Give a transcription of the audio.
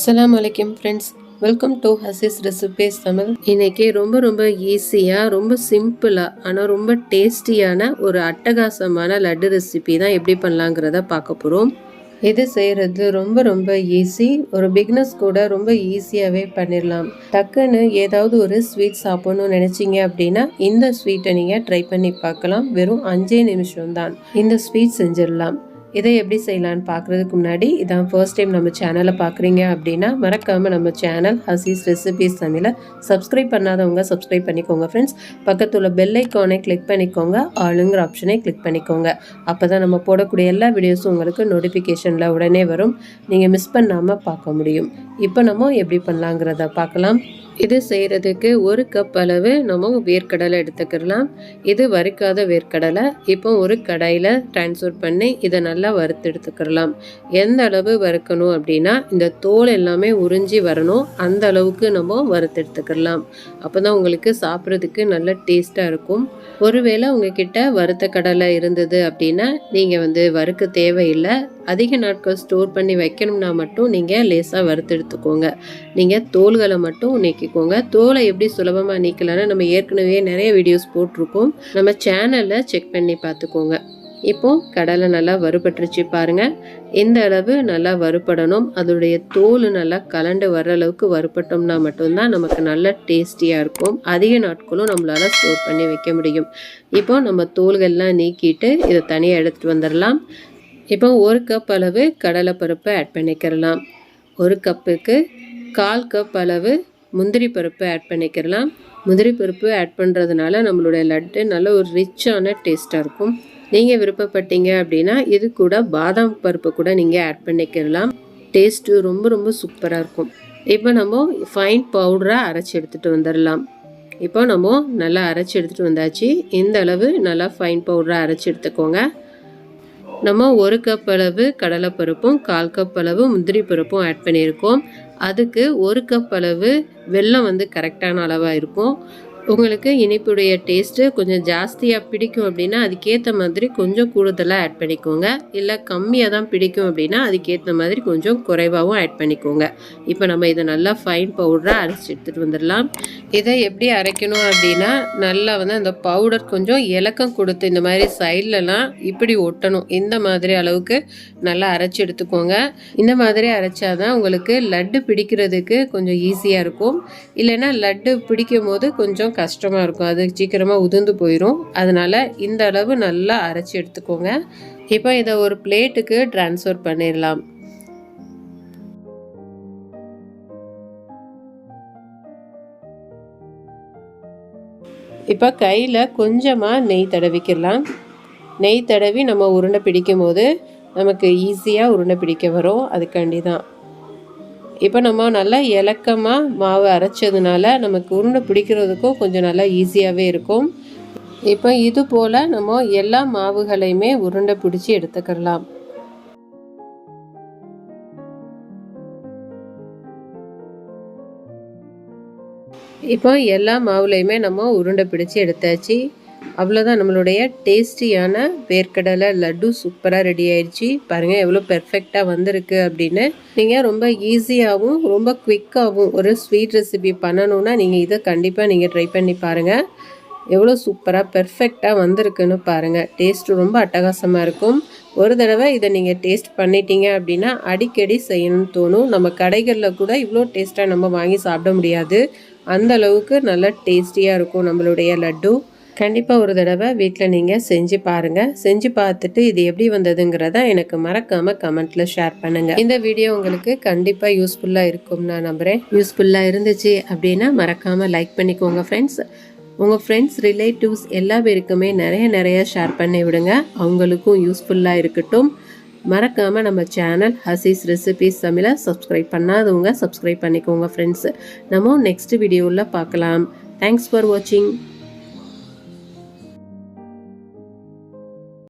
அஸ்ஸலாமு அலைக்கும் friends, welcome to Hasee's recipes Tamil. இன்னைக்கு ரொம்ப ஈஸியாக, ரொம்ப சிம்பிளாக, ஆனால் ரொம்ப டேஸ்டியான ஒரு அட்டகாசமான லட்டு ரெசிபி தான் எப்படி பண்ணலாங்கிறத பார்க்க போகிறோம். இது செய்கிறது ரொம்ப ஈஸி. ஒரு பிகினர்ஸ் கூட ரொம்ப ஈஸியாகவே பண்ணிடலாம். டக்குன்னு ஏதாவது ஒரு ஸ்வீட் சாப்பிடணும்னு நினச்சிங்க அப்படின்னா இந்த ஸ்வீட்டை நீங்கள் ட்ரை பண்ணி பார்க்கலாம். வெறும் 5 நிமிஷம் தான் இந்த ஸ்வீட் செஞ்சிடலாம். இதை எப்படி செய்யலான்னு பார்க்குறதுக்கு முன்னாடி இதான் ஃபர்ஸ்ட் டைம் நம்ம சேனலை பார்க்குறீங்க அப்படின்னா மறக்காமல் நம்ம சேனல் ஹசீஸ் ரெசிபீஸ் தமிழை சப்ஸ்கிரைப் பண்ணாதவங்க சப்ஸ்கிரைப் பண்ணிக்கோங்க ஃப்ரெண்ட்ஸ். பக்கத்தில் உள்ள பெல் ஐக்கானை கிளிக் பண்ணிக்கோங்க, ஆளுங்கிற ஆப்ஷனை கிளிக் பண்ணிக்கோங்க. அப்போ தான் நம்ம போடக்கூடிய எல்லா வீடியோஸும் உங்களுக்கு நோட்டிஃபிகேஷனில் உடனே வரும். நீங்கள் மிஸ் பண்ணாமல் பார்க்க முடியும். இப்போ நம்ம எப்படி பண்ணலாங்கிறத பார்க்கலாம். இது செய்கிறதுக்கு 1 கப் அளவு நம்ம வேர்க்கடலை எடுத்துக்கலாம். இது வறுக்காத வேர்க்கடலை. இப்போ ஒரு கடாயில் ட்ரான்ஸ்ஃபர் பண்ணி இதை நல்லா வறுத்து எடுத்துக்கலாம். எந்த அளவு வறுக்கணும் அப்படின்னா இந்த தோல் எல்லாமே உறிஞ்சி வரணும், அந்த அளவுக்கு நம்ம வறுத்து எடுத்துக்கலாம். அப்போ தான் உங்களுக்கு சாப்பிட்றதுக்கு நல்ல டேஸ்ட்டாக இருக்கும். ஒருவேளை உங்ககிட்ட வறுத்த கடலை இருந்தது அப்படின்னா நீங்கள் வறுக்க தேவையில்லை. அதிக நாட்கள் ஸ்டோர் பண்ணி வைக்கணும்னா மட்டும் நீங்கள் லேசாக வறுத்து எடுத்துக்கோங்க. நீங்கள் தோல்களை மட்டும் நீக்கிக்கோங்க. தோலை எப்படி சுலபமாக நீக்கலான்னு நம்ம ஏற்கனவே நிறைய வீடியோஸ் போட்டிருக்கோம், நம்ம சேனலில் செக் பண்ணி பார்த்துக்கோங்க. இப்போது கடலை நல்லா வறுபட்டுருச்சு பாருங்கள். இந்த அளவு நல்லா வறுபடணும். அதோடைய தோல் நல்லா கலண்டு வர்ற அளவுக்கு வறுபட்டோம்னா மட்டும்தான் நமக்கு நல்ல டேஸ்டியாக இருக்கும். அதிக நாட்களும் நம்மளால் ஸ்டோர் பண்ணி வைக்க முடியும். இப்போ நம்ம தோல்கள்லாம் நீக்கிட்டு இதை தனியாக எடுத்துகிட்டு வந்துடலாம். இப்போ 1 கப் அளவு கடலைப்பருப்பு ஆட் பண்ணிக்கிறலாம். 1 கப்புக்கு 1/4 கப் அளவு முந்திரி பருப்பு ஆட் பண்ணிக்கிறலாம். முந்திரி பருப்பு ஆட் பண்ணுறதுனால நம்மளுடைய லட்டு நல்ல ஒரு ரிச்சான டேஸ்ட்டாக இருக்கும். நீங்கள் விருப்பப்பட்டீங்க அப்படின்னா இது கூட பாதாம் பருப்பு கூட நீங்கள் ஆட் பண்ணிக்கிறலாம். டேஸ்ட்டு ரொம்ப சூப்பராக இருக்கும். இப்போ நம்ம ஃபைன் பவுடராக அரைச்சி எடுத்துகிட்டு வந்துடலாம். இப்போ நம்ம நல்லா அரைச்சி எடுத்துகிட்டு வந்தாச்சு. இந்த அளவு நல்லா ஃபைன் பவுடராக அரைச்சி எடுத்துக்கோங்க. நம்ம 1 கப் அளவு கடலைப்பருப்பும் 1/4 கப் அளவு முந்திரி பருப்பும் ஆட் பண்ணியிருக்கோம். அதுக்கு 1 கப் அளவு வெல்லம் கரெக்டான அளவாக இருக்கும். உங்களுக்கு இனிப்புடைய டேஸ்ட்டு கொஞ்சம் ஜாஸ்தியாக பிடிக்கும் அப்படின்னா அதுக்கேற்ற மாதிரி கொஞ்சம் கூடுதலாக ஆட் பண்ணிக்கோங்க. இல்லை கம்மியாக தான் பிடிக்கும் அப்படின்னா அதுக்கேற்ற மாதிரி கொஞ்சம் குறைவாகவும் ஆட் பண்ணிக்கோங்க. இப்போ நம்ம இதை நல்லா ஃபைன் பவுடராக அரைச்சி எடுத்துகிட்டு வந்துடலாம். இதை எப்படி அரைக்கணும் அப்படின்னா நல்லா அந்த பவுடர் கொஞ்சம் இலக்கம் கொடுத்து இந்த மாதிரி சைட்லலாம் இப்படி ஒட்டணும். இந்த மாதிரி அளவுக்கு நல்லா அரைச்சி எடுத்துக்கோங்க. இந்த மாதிரி அரைச்சாதான் உங்களுக்கு லட்டு பிடிக்கிறதுக்கு கொஞ்சம் ஈஸியாக இருக்கும். இல்லைன்னா லட்டு பிடிக்கும் போது கொஞ்சம் கஷ்டமாக இருக்கும், அது சீக்கிரமாக உதிர்ந்து போயிடும். அதனால் இந்த அளவு நல்லா அரைச்சி எடுத்துக்கோங்க. இப்போ இதை ஒரு பிளேட்டுக்கு ட்ரான்ஸ்ஃபர் பண்ணிடலாம். இப்போ கையில் கொஞ்சமாக நெய் தடவிக்கலாம். நெய் தடவி நம்ம உருண்டை பிடிக்கும் போது நமக்கு ஈஸியாக உருண்டை பிடிக்க வரும், அதுக்காண்டி தான். இப்போ நம்ம நல்லா இலக்கமாக மாவு அரைச்சதுனால நமக்கு உருண்டை பிடிக்கிறதுக்கும் கொஞ்சம் நல்லா ஈஸியாகவே இருக்கும். இப்போ இது போல் நம்ம எல்லா மாவுகளையுமே உருண்டை பிடிச்சி எடுத்துக்கலாம். இப்போ எல்லா மாவுலையுமே நம்ம உருண்டை பிடிச்சி எடுத்தாச்சு. அவ்வளோதான், நம்மளுடைய டேஸ்டியான வேர்க்கடலை லட்டு சூப்பராக ரெடி ஆயிடுச்சு. பாருங்கள் எவ்வளோ பெர்ஃபெக்டாக வந்திருக்கு அப்படின்னு. நீங்கள் ரொம்ப ஈஸியாகவும் ரொம்ப குவிக்காகவும் ஒரு ஸ்வீட் ரெசிபி பண்ணணுன்னா நீங்கள் இதை கண்டிப்பாக நீங்கள் ட்ரை பண்ணி பாருங்கள். எவ்வளோ சூப்பராக பெர்ஃபெக்டாக வந்திருக்குன்னு பாருங்கள். டேஸ்ட்டு ரொம்ப அட்டகாசமாக இருக்கும். ஒரு தடவை இதை நீங்கள் டேஸ்ட் பண்ணிட்டீங்க அப்படின்னா அடிக்கடி செய்யணும்னு தோணும். நம்ம கடைகளில் கூட இவ்வளோ டேஸ்ட்டாக நம்ம வாங்கி சாப்பிட முடியாது, அந்த அளவுக்கு நல்லா டேஸ்டியாக இருக்கும் நம்மளுடைய லட்டு. கண்டிப்பாக ஒரு தடவை வீட்டில் நீங்கள் செஞ்சு பாருங்கள். செஞ்சு பார்த்துட்டு இது எப்படி வந்ததுங்கிறத எனக்கு மறக்காமல் கமெண்ட்டில் ஷேர் பண்ணுங்கள். இந்த வீடியோ உங்களுக்கு கண்டிப்பாக யூஸ்ஃபுல்லாக இருக்கும் நான் நம்புகிறேன். யூஸ்ஃபுல்லாக இருந்துச்சு அப்படின்னா மறக்காமல் லைக் பண்ணிக்கோங்க ஃப்ரெண்ட்ஸ். உங்கள் ஃப்ரெண்ட்ஸ் ரிலேட்டிவ்ஸ் எல்லா பேருக்குமே நிறைய ஷேர் பண்ணி விடுங்க, அவங்களுக்கும் யூஸ்ஃபுல்லாக இருக்கட்டும். மறக்காமல் நம்ம சேனல் ஹசீஸ் ரெசிபீஸ் தமிழை சப்ஸ்கிரைப் பண்ணாதவங்க சப்ஸ்கிரைப் பண்ணிக்கோங்க ஃப்ரெண்ட்ஸ். நம்ம நெக்ஸ்ட் வீடியோவில் பார்க்கலாம். தேங்க்ஸ் ஃபார் வாட்சிங்.